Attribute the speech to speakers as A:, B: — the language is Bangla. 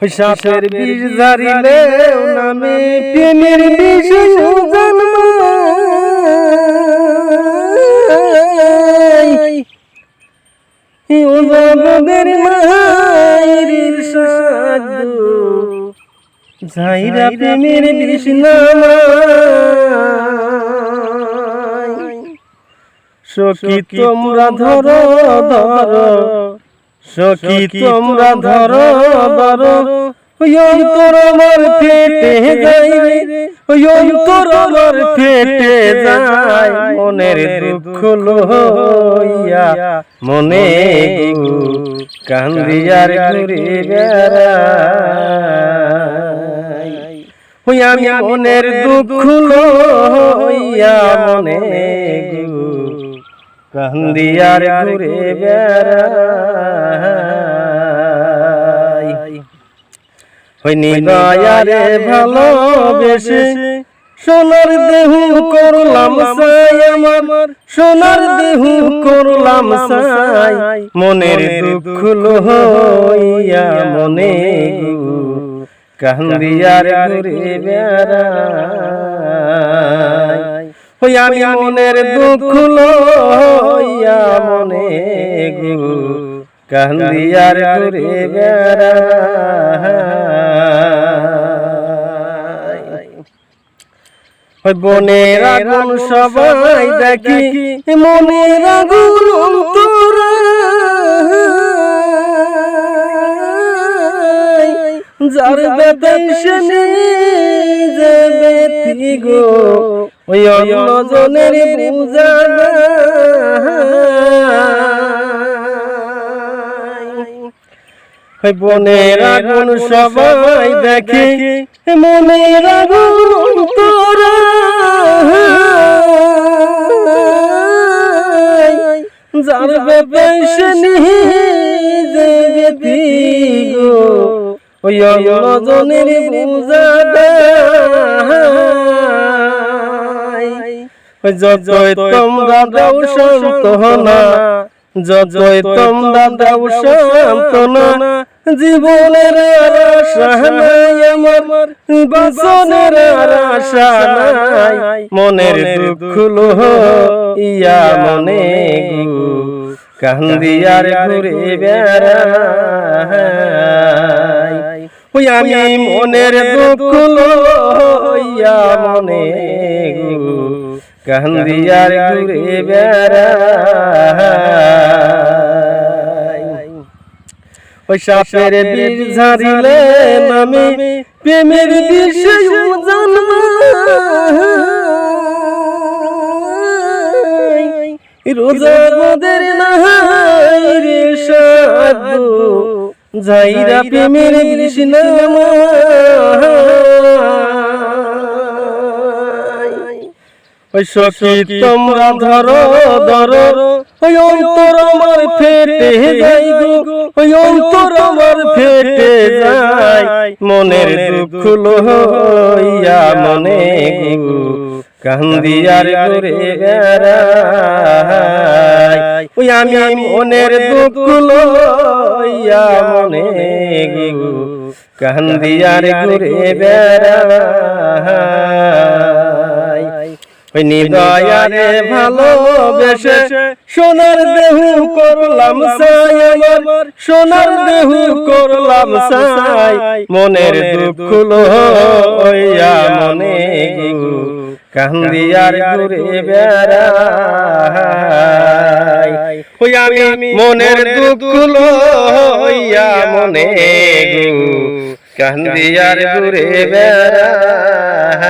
A: সাপের বিষ ঝারিলে নামে প্রেমের বিষ জন্মায় ও জগদের মায়ের সাধু ঝাইরা প্রেমের বিষ নামায় সখী তোমরা ধরো ধরো সখী তোমরা ধরো ধরো অন্তর আমার ফেটে যায় রে অন্তর আমার ফেটে যায় মনের দুঃখ লইয়া মনে কান্দিয়ার ঘুরে বেড়াই আমি মনের দুঃখ লইয়া মনে কান্দিয়ার ঘুরে বেড়াই নিদয়ারে ভালোবেসে সোনার দেহ করলাম সাই আমার সোনার দেহ করলাম সাই মনের দুঃখ লইয়া মনে কান্দিয়ার ঘুরে বেড়াই আমি মনের দুঃখ লইয়া মনে কান্দিয়ার ঘুরে বেড়াই বনের আগুন সবাই দেখি মনের আগুন যার বেতাই সে নিজে বেতি গো ওই অন্যজনের বুঝা বনের আগুন সবাই দেখে মনের আগুন তোরা যার বেতাই সে নিজে বেতি গো ওই অন্যজনের বুঝা যতই তোমরা দাও সান্ত্বনা যতই তোমরা দাও সান্ত্বনা জীবনের আশা নাই আমার বাসনের আশা নাই মনের দুঃখ লইয়া মনে কান্দিয়ার ঘুরে বেড়াই আমি মনের দুঃখ লইয়া মনে কান্দিয়ার ঘুরে বেড়াই সাপের বিষ ঝারিলে নামে প্রেমের বিষ জন্মায় রোজা গোদের নাই রে সাধু ঝাইরা প্রেমের বিষ নামায় সখী তোমরা ধরো ধরো অন্তর আমার ফেটে যায় গো অন্তর আমার ফেটে যায় মনের দুঃখ লইয়া মনে কান্দিয়ার ঘুরে বেড়াই আমি মনের দুঃখ লইয়া মনে কান্দিয়ার ঘুরে বেড়াই নিদয়ারে ভালোবেসে সোনার দেহ করলাম সাই আমার সোনার দেহ করলাম সাই মনের দুঃখ লইয়া মনে কান্দিয়ার ঘুরে বেড়াই আমি মনের দুঃখ লইয়া মনে কান্দিয়ার ঘুরে বেড়াই।